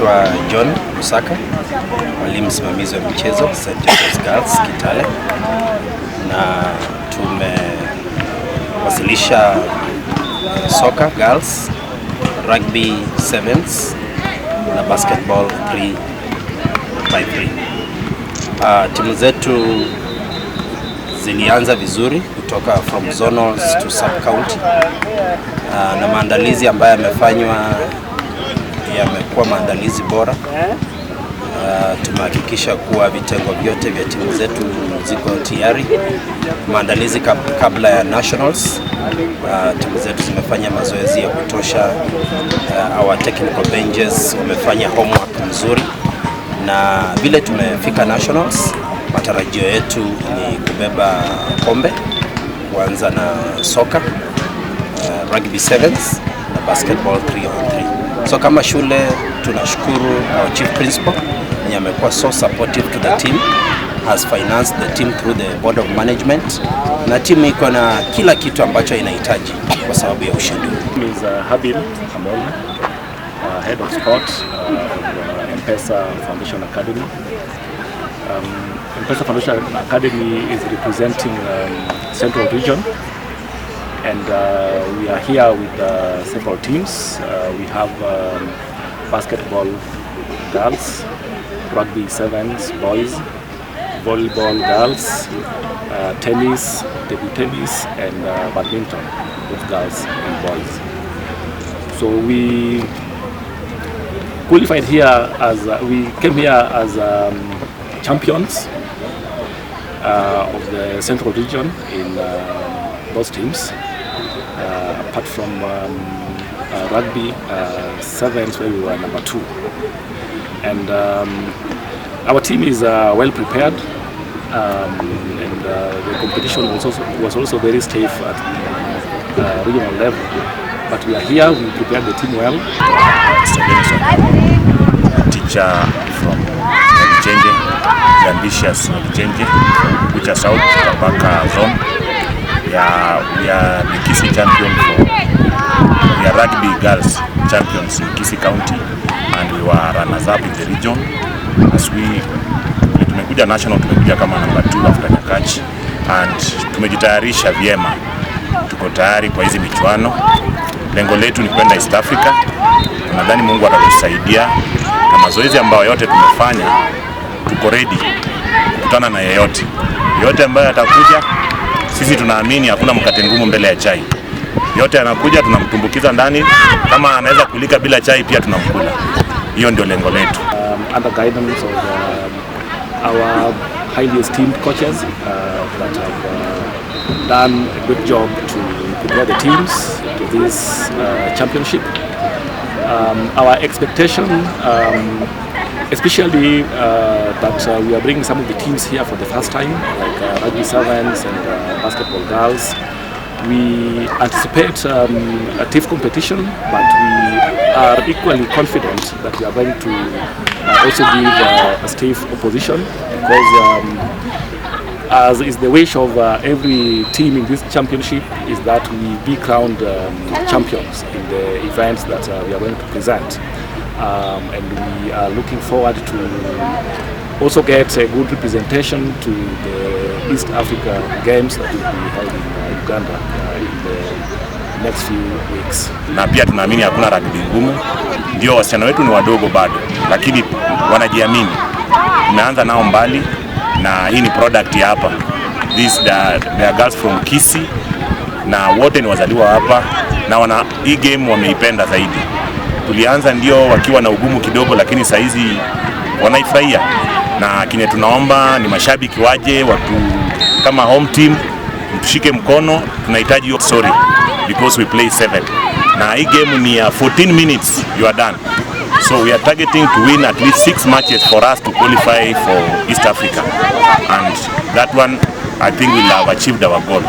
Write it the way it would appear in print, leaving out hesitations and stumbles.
Naitwa John Musaka, mwalimu msimamizi wa michezo St. Joseph's Girls Kitale, na tumewasilisha soccer girls, rugby sevens na basketball 3x3. Timu zetu zilianza vizuri kutoka from zonals to sub county, na maandalizi ambayo yamefanywa yamekuwa maandalizi bora. Tumehakikisha kuwa vitengo vyote vya timu zetu ziko tayari. Maandalizi kabla ya nationals, timu zetu zimefanya mazoezi ya kutosha. Our technical benches wamefanya homework mzuri, na vile tumefika nationals, matarajio yetu ni kubeba kombe, kuanza na soccer, rugby sevens na basketball 3x3. So kama shule tunashukuru our chief principal, mwenye amekuwa so supportive to the team, has financed the team through the board of management, na timu iko na kila kitu ambacho inahitaji kwa sababu ya ushindi. Is Habil Amol, head of sport M-Pesa Foundation Academy. M-Pesa Foundation Academy is representing Central Region, and we are here with several teams. We have basketball girls, rugby sevens boys, volleyball girls, tennis, table tennis, and badminton, both girls and boys. So we qualified here as we came here as champions of the Central Region in those teams. Apart from rugby sevens, where we were number 2, and our team is well prepared, and the competition was also very stiff at regional level. But we are here, we prepared the team well. Teacher from Change, the ambitious Change, which are South Kabaka zone. We are the Kisii champion we are rugby girls champions in Kisii County, and we were runners up in the region. As tumekuja national, tumekuja kama number 2 after Nyakach, and tumejitayarisha vyema. Tuko tayari kwa hizi michuano. Lengo letu ni kwenda East Africa. Nadhani Mungu atatusaidia, na mazoezi ambayo yote tumefanya, tuko ready kukutana na yeyote ambaye atakuja. Sisi tunaamini hakuna mkate ngumu mbele ya chai. Yote anakuja tunamtumbukiza ndani, kama anaweza kulika bila chai pia tunamkula. Hiyo ndio lengo letu. Under guidance of our highly esteemed coaches that have done a good job to prepare the teams to this championship. Our expectation, especially that we are bringing some of the teams here for the first time, like rugby sevens and basketball girls. We anticipate a tough competition, but we are equally confident that we are going to also give a stiff opposition, because as is the wish of every team in this championship, is that we be crowned champions in the events that we are going to present. And we are looking forward to also get a good representation to the East Africa Games that will be held in Uganda in the next few weeks. Na pia tunaamini hakuna rugby ngumu. Ndio wasichana wetu ni wadogo bado, lakini wanajiamini. Tumeanza nao mbali, na hii ni product ya hapa. They are girls from Kisii, na wote ni wazaliwa hapa, na hii game wameipenda zaidi. Tulianza ndio wakiwa na ugumu kidogo, lakini saizi wanaifurahia. Na kile tunaomba ni mashabiki waje, watu kama home team mtushike mkono. Tunahitaji hiyo story, because we play 7, na hii game ni 14 minutes you are done. So we are targeting to win at least 6 matches for us to qualify for East Africa, and that one I think we'll have achieved our goal.